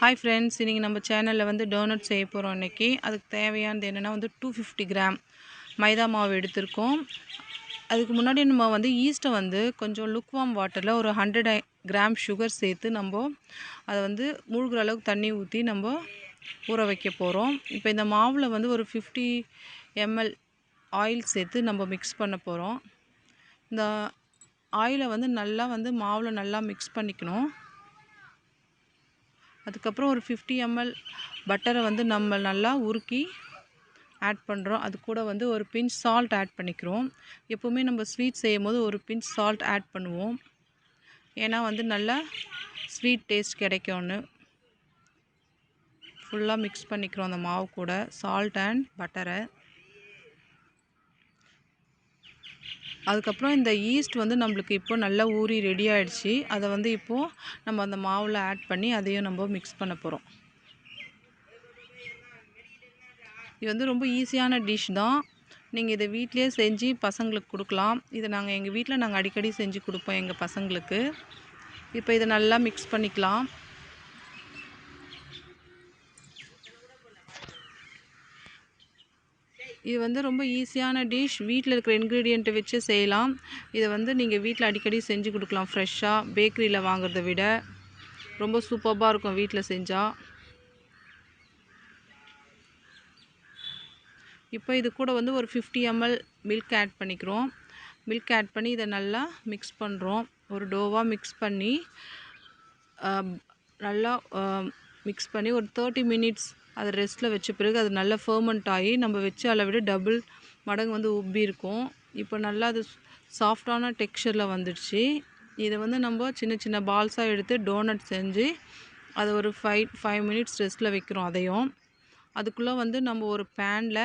Hi friends, இன்றைக்கி நம்ம சேனலில் வந்து டோனட் செய்ய போகிறோம். இன்றைக்கி அதுக்கு தேவையானது என்னென்னா வந்து 250 கிராம் மைதா மாவு எடுத்திருக்கோம். அதுக்கு முன்னாடி நம்ம வந்து ஈஸ்ட்டை வந்து கொஞ்சம் லுக்வார்ம் வாட்டரில் ஒரு 100 கிராம் சுகர் சேர்த்து நம்ம அதை வந்து மூழ்கிற அளவுக்கு தண்ணி ஊற்றி நம்ம ஊற வைக்க போகிறோம். இப்போ இந்த மாவில் வந்து ஒரு 50 ml ஆயில் சேர்த்து நம்ம மிக்ஸ் பண்ண போகிறோம். இந்த ஆயிலை வந்து நல்லா வந்து மாவில் நல்லா மிக்ஸ் பண்ணிக்கணும். அதுக்கப்புறம் ஒரு 50 ml பட்டரை வந்து நம்ம நல்லா உருக்கி ஆட் பண்ணுறோம். அது கூட வந்து ஒரு பிஞ்ச் சால்ட் ஆட் பண்ணிக்கிறோம். எப்போவுமே நம்ம ஸ்வீட் செய்யும் போது ஒரு பிஞ்ச் சால்ட் ஆட் பண்ணுவோம், ஏன்னா வந்து நல்லா ஸ்வீட் டேஸ்ட் கிடைக்கும்னு. ஃபுல்லாக மிக்ஸ் பண்ணிக்கிறோம் அந்த மாவு கூட சால்ட் அண்ட் பட்டரை. அதுக்கப்புறம் இந்த ஈஸ்ட் வந்து நம்மளுக்கு இப்போ நல்லா ஊறி ரெடி ஆகிடுச்சு. அதை வந்து இப்போது நம்ம அந்த மாவில் ஆட் பண்ணி அதையும் நம்ம மிக்ஸ் பண்ண போகிறோம். இது வந்து ரொம்ப ஈஸியான டிஷ் தான். நீங்கள் இதை வீட்டிலே செஞ்சு பசங்களுக்கு கொடுக்கலாம். இதை எங்கள் வீட்டில் நாங்கள் அடிக்கடி செஞ்சு கொடுப்போம் எங்கள் பசங்களுக்கு. இப்போ இதை நல்லா மிக்ஸ் பண்ணிக்கலாம். இது வந்து ரொம்ப ஈஸியான டிஷ். வீட்டில் இருக்கிற இன்க்ரீடியண்ட்டை வச்சு செய்யலாம். இதை வந்து நீங்கள் வீட்டில் அடிக்கடி செஞ்சு கொடுக்கலாம். ஃப்ரெஷ்ஷாக பேக்கரியில் வாங்குறத விட ரொம்ப சூப்பராக இருக்கும் வீட்டில் செஞ்சால். இப்போ இது கூட வந்து ஒரு 50 ml மில்க் ஆட் பண்ணிக்கிறோம். மில்க் ஆட் பண்ணி இதை நல்லா மிக்ஸ் பண்ணுறோம். ஒரு டோவாக மிக்ஸ் பண்ணி நல்லா மிக்ஸ் பண்ணி ஒரு 30 மினிட்ஸ் அதை ரெஸ்ட்டில் வச்ச பிறகு அது நல்லா ஃபர்மெண்ட் ஆகி நம்ம வச்ச அளவை விட டபுள் மடங்கு வந்து உப்பி இருக்கும். இப்போ நல்லா அது சாஃப்டான டெக்ஸ்சரில் வந்துடுச்சு. இதை வந்து நம்ம சின்ன சின்ன பால்ஸாக எடுத்து டோனட் செஞ்சு அதை ஒரு 5 மினிட்ஸ் ரெஸ்ட்டில் வைக்கிறோம். அதையும் அதுக்குள்ளே வந்து நம்ம ஒரு பேனில்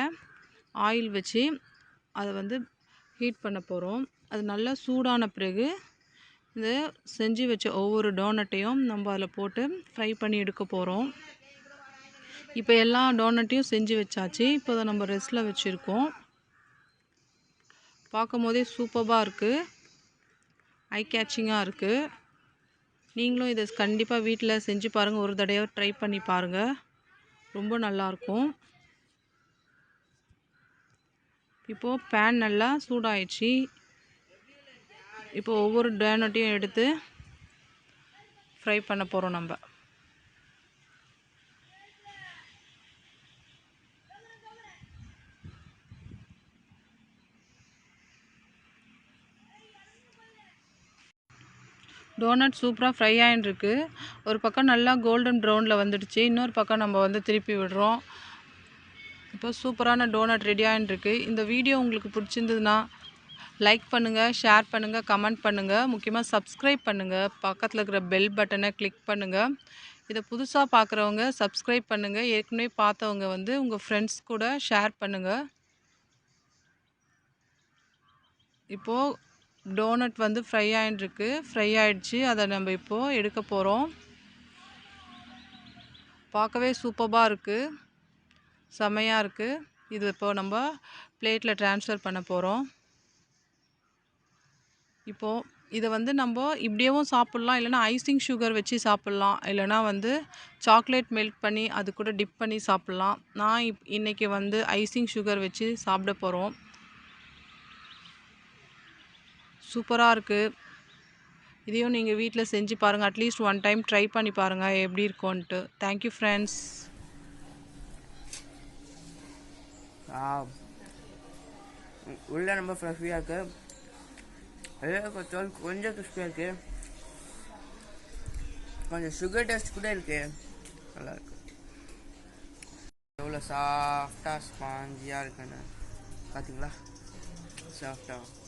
ஆயில் வச்சு அதை வந்து ஹீட் பண்ண போகிறோம். அது நல்லா சூடான பிறகு இந்த செஞ்சு வச்ச ஒவ்வொரு டோனட்டையும் நம்ம அதில் போட்டு ஃப்ரை பண்ணி எடுக்க போகிறோம். இப்போ எல்லா டோனட்டையும் செஞ்சு வச்சாச்சு. இப்போ அதை நம்ம ரெஸ்ட்டில் வச்சுருக்கோம். பார்க்கும் போதே சூப்பராக இருக்குது, ஐ கேட்சிங்காக இருக்குது. நீங்களும் இதை கண்டிப்பாக வீட்டில் செஞ்சு பாருங்கள். ஒரு தடவை ட்ரை பண்ணி பாருங்கள், ரொம்ப நல்லாயிருக்கும். இப்போது பேன் நல்லா சூடாயிடுச்சு. இப்போ ஒவ்வொரு டோனட்டையும் எடுத்து ஃப்ரை பண்ண போகிறோம் நம்ம. டோனட் சூப்பராக ஃப்ரை ஆகிட்டுருக்கு. ஒரு பக்கம் நல்லா கோல்டன் ப்ரௌனில் வந்துடுச்சு, இன்னொரு பக்கம் நம்ம வந்து திருப்பி விடுறோம். இப்போ சூப்பரான டோனட் ரெடி ஆகிட்டுருக்கு. இந்த வீடியோ உங்களுக்கு பிடிச்சிருந்ததுன்னா லைக் பண்ணுங்கள், ஷேர் பண்ணுங்கள், கமெண்ட் பண்ணுங்கள், முக்கியமாக சப்ஸ்கிரைப் பண்ணுங்கள். பக்கத்தில் இருக்கிற பெல் பட்டனை கிளிக் பண்ணுங்கள். இதை புதுசாக பார்க்குறவங்க சப்ஸ்கிரைப் பண்ணுங்கள். ஏற்கனவே பார்த்தவங்க வந்து உங்கள் ஃப்ரெண்ட்ஸ் கூட ஷேர் பண்ணுங்கள். இப்போது டோனட் வந்து ஃப்ரை ஆகிடுச்சு. அதை நம்ம இப்போது எடுக்க போகிறோம். பார்க்கவே சூப்பராக இருக்குது, செமையாக இருக்குது. இது இப்போது நம்ம பிளேட்டில் ட்ரான்ஸ்ஃபர் பண்ண போகிறோம். இப்போது இதை வந்து நம்ம இப்படியேவும் சாப்பிட்லாம், இல்லைனா ஐசிங் சுகர் வச்சு சாப்பிட்லாம், இல்லைனா வந்து சாக்லேட் மெல்ட் பண்ணி அது கூட டிப் பண்ணி சாப்பிட்லாம். நான் இன்றைக்கி வந்து ஐசிங் சுகர் வச்சு சாப்பிட போகிறோம். சூப்பராக இருக்குது. இதையும் நீங்கள் வீட்டில் செஞ்சு பாருங்கள். அட்லீஸ்ட் ஒன் டைம் ட்ரை பண்ணி பாருங்கள் எப்படி இருக்கும்ன்ட்டு. Thank you friends. உள்ள ரொம்ப ஃப்ளஃபியாக இருக்குது, கொஞ்சம் கிறிஸ்பியாக இருக்குது, கொஞ்சம் சுகர் டேஸ்ட் கூட இருக்குது. நல்லாயிருக்கு. எவ்வளோ சாஃப்டாக ஸ்பாஞ்சியாக இருக்குன்னு பார்த்தீங்களா? சாஃப்டாக